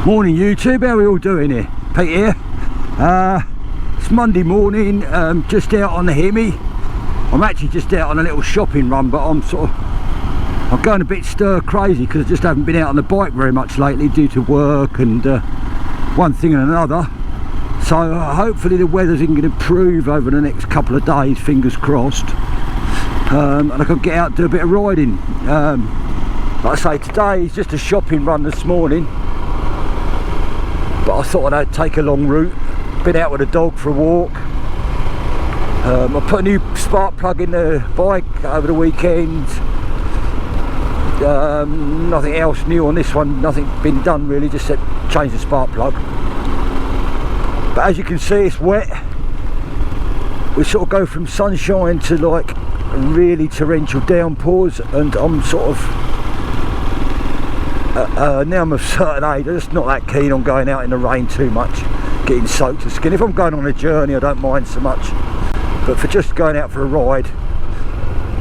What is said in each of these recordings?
Morning YouTube, how are we all doing here? Pete here. It's Monday morning, just out on the Himmy. I'm actually just out on a little shopping run, but I'm going a bit stir crazy because I just haven't been out on the bike very much lately due to work and one thing and another. So hopefully the weather's going to improve over the next couple of days, fingers crossed, and I can get out and do a bit of riding. Like I say, today is just a shopping run this morning, but I thought I'd take a long route. Been out with a dog for a walk. I put a new spark plug in the bike over the weekend. Nothing else new on this one, nothing been done really, just change the spark plug. But as you can see, it's wet. We sort of go from sunshine to like really torrential downpours, and I'm sort of now I'm of a certain age, I'm just not that keen on going out in the rain too much, getting soaked to the skin. If I'm going on a journey I don't mind so much, but for just going out for a ride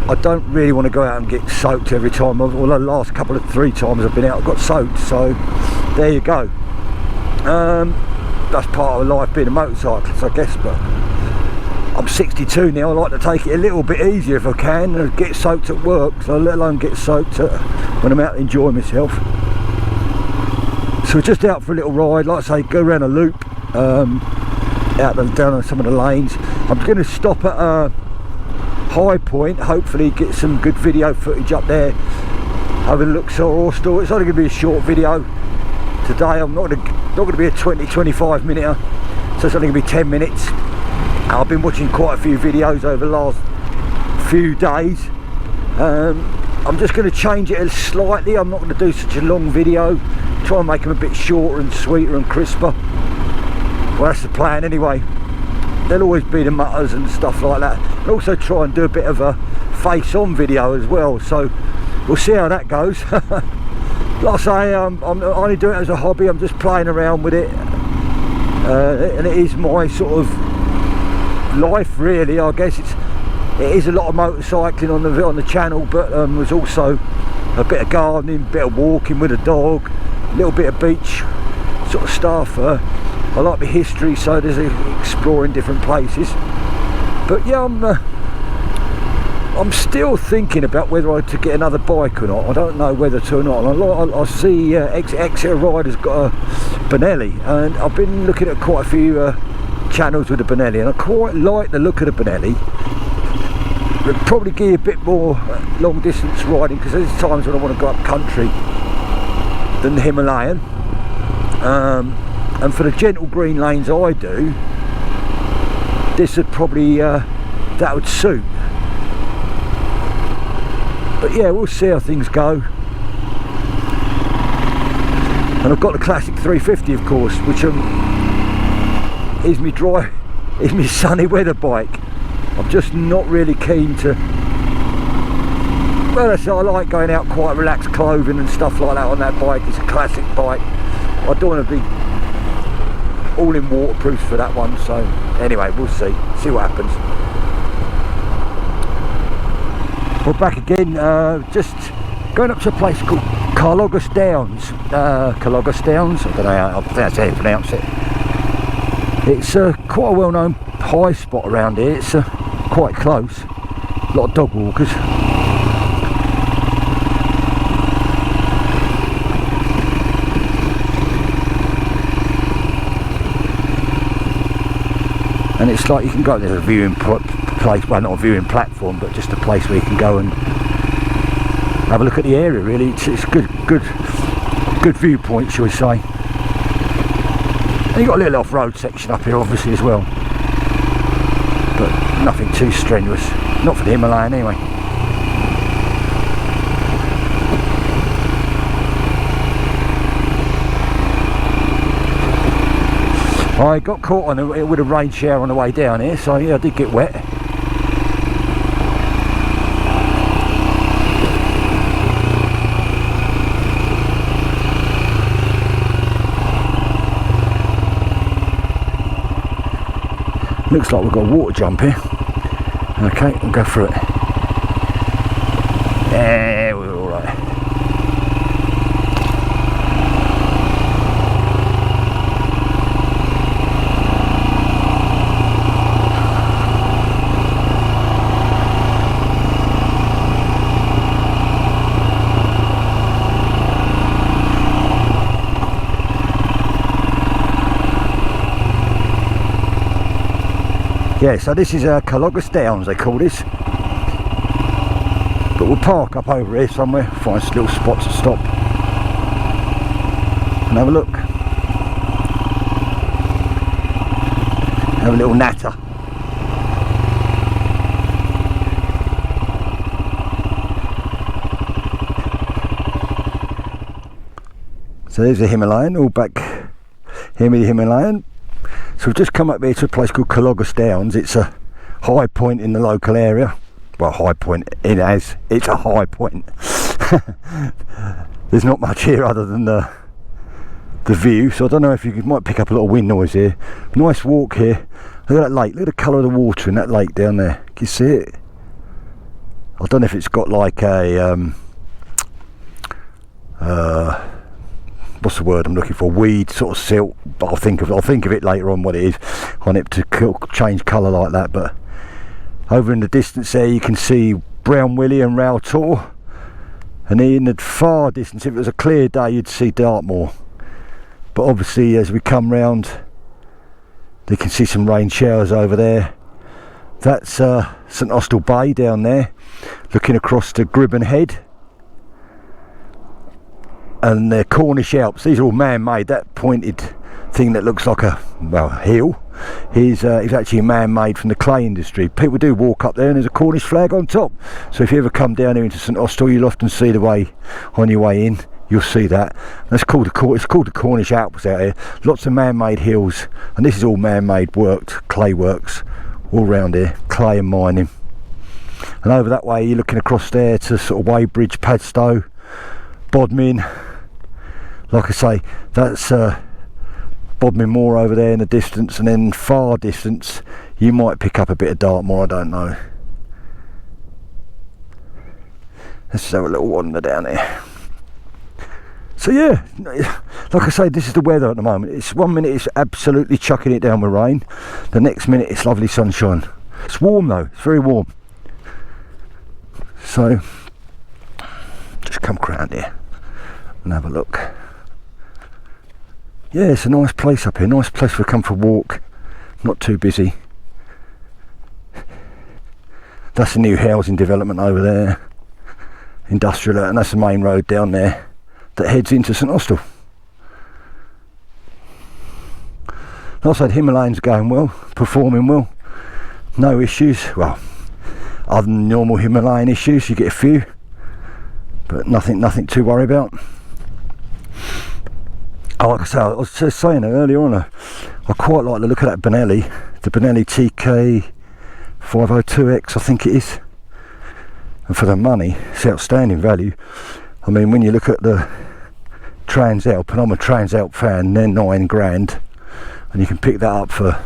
I don't really want to go out and get soaked every time. Well, the last three times I've been out I've got soaked, so there you go. That's part of life being a motorcyclist, I guess, but I'm 62 now. I like to take it a little bit easier if I can and get soaked at work, so let alone get soaked when I'm out enjoying myself. So we're just out for a little ride, like I say, go around a loop, out and down on some of the lanes. I'm going to stop at a high point, hopefully get some good video footage up there, having a look at our horse store. It's only going to be a short video today. I'm not going to be a 20-25 minute, so it's only going to be 10 minutes. I've been watching quite a few videos over the last few days. I'm just going to change it slightly. I'm not going to do such a long video, try and make them a bit shorter and sweeter and crisper. Well, that's the plan anyway. There'll always be the mutters and stuff like that, and also try and do a bit of a face-on video as well, so we'll see how that goes. Like I say, I'm only doing it as a hobby. I'm just playing around with it, and it is my sort of life really, I guess. It is a lot of motorcycling on the channel, but there's also a bit of gardening, a bit of walking with a dog, a little bit of beach sort of stuff. I like the history, so there's exploring different places. But yeah, I'm still thinking about whether to get another bike or not. I don't know whether to or not. I see Exeter Rider's got a Benelli, and I've been looking at quite a few channels with the Benelli, and I quite like the look of the Benelli. It'll probably give you a bit more long distance riding, because there's times when I want to go up country than the Himalayan. And for the gentle green lanes I do, this would probably that would suit. But yeah, we'll see how things go. And I've got the classic 350, of course, which is my sunny weather bike. I'm just not really keen to. Well, I like going out quite relaxed clothing and stuff like that on that bike. It's a classic bike. I don't want to be all in waterproof for that one, so anyway, we'll see what happens. We're back again, just going up to a place called Carloggas Downs. Carloggas Downs, I don't know, I think that's how you pronounce it. It's quite a well-known high spot around here. It's quite close, a lot of dog walkers. And it's like you can go, there's a viewing place, well, not a viewing platform, but just a place where you can go and have a look at the area really. It's good viewpoint, shall we say. And you've got a little off-road section up here obviously as well, but nothing too strenuous, not for the Himalayan anyway. I got caught with a rain shower on the way down here, so yeah, I did get wet. Looks like we've got a water jump here. Okay, we'll go through it. Yeah, we're all right. Yeah, so this is Carloggas Downs, they call this. But we'll park up over here somewhere, find some little spots to stop and have a look. Have a little natter. So there's the Himalayan, all back Himmy the Himalayan. So we've just come up here to a place called Carloggas Downs. It's a high point in the local area. Well, high point, it's a high point. There's not much here other than the view, so I don't know if you might pick up a little wind noise here. Nice walk here. Look at that lake, look at the colour of the water in that lake down there. Can you see it? I don't know if it's got like a what's the word I'm looking for, weed sort of silt, but I'll think of it later on what it is on it to change colour like that. But over in the distance there you can see Brown Willie and Rail Tor, and in the far distance, if it was a clear day, you'd see Dartmoor. But obviously as we come round, you can see some rain showers over there. That's St Austell Bay down there, looking across to Gribben Head. And the Cornish Alps, these are all man-made. That pointed thing that looks like a, well, hill is actually man-made from the clay industry. People do walk up there and there's a Cornish flag on top. So if you ever come down here into St Austell, you'll often see the way on your way in. You'll see that. It's called the Cornish Alps out here. Lots of man-made hills, and this is all man-made worked clay works all round here, clay and mining. And over that way, you're looking across there to sort of Weybridge, Padstow, Bodmin. Like I say, that's Bodmin Moor over there in the distance, and then far distance you might pick up a bit of Dartmoor, I don't know. Let's just have a little wander down here. So yeah, like I say, this is the weather at the moment. It's 1 minute it's absolutely chucking it down with rain, the next minute it's lovely sunshine. It's warm though, it's very warm. So just come around here and have a look. Yeah, it's a nice place up here, nice place to come for a walk, not too busy. That's the new housing development over there, industrial, and that's the main road down there that heads into St Austell. Like I said, Himalayan's going well, performing well, no issues. Well, other than normal Himalayan issues, you get a few, but nothing to worry about. Oh, like I say, I was just saying earlier on, I quite like the look of that Benelli, the Benelli TK 502X, I think it is. And for the money, it's outstanding value. I mean, when you look at the Transalp, and I'm a Transalp fan, they're £9 and you can pick that up for,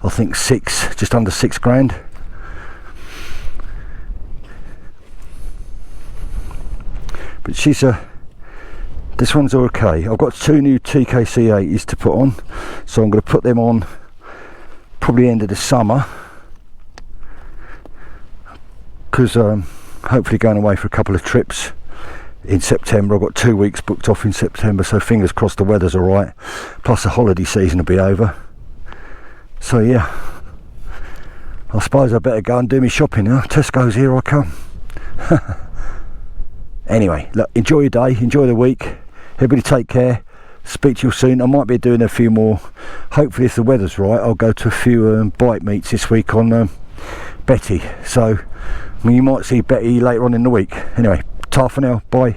I think, just under £6. But this one's okay. I've got 2 new TKC80s to put on, so I'm going to put them on probably end of the summer, because hopefully going away for a couple of trips in September. I've got 2 weeks booked off in September, so fingers crossed the weather's alright, plus the holiday season will be over. So yeah, I suppose I better go and do my shopping now. Tesco's, here I come. Anyway, look, enjoy your day, enjoy the week, everybody take care, speak to you soon. I might be doing a few more, hopefully if the weather's right, I'll go to a few bike meets this week on Betty, so I mean, you might see Betty later on in the week. Anyway, ta for now, bye.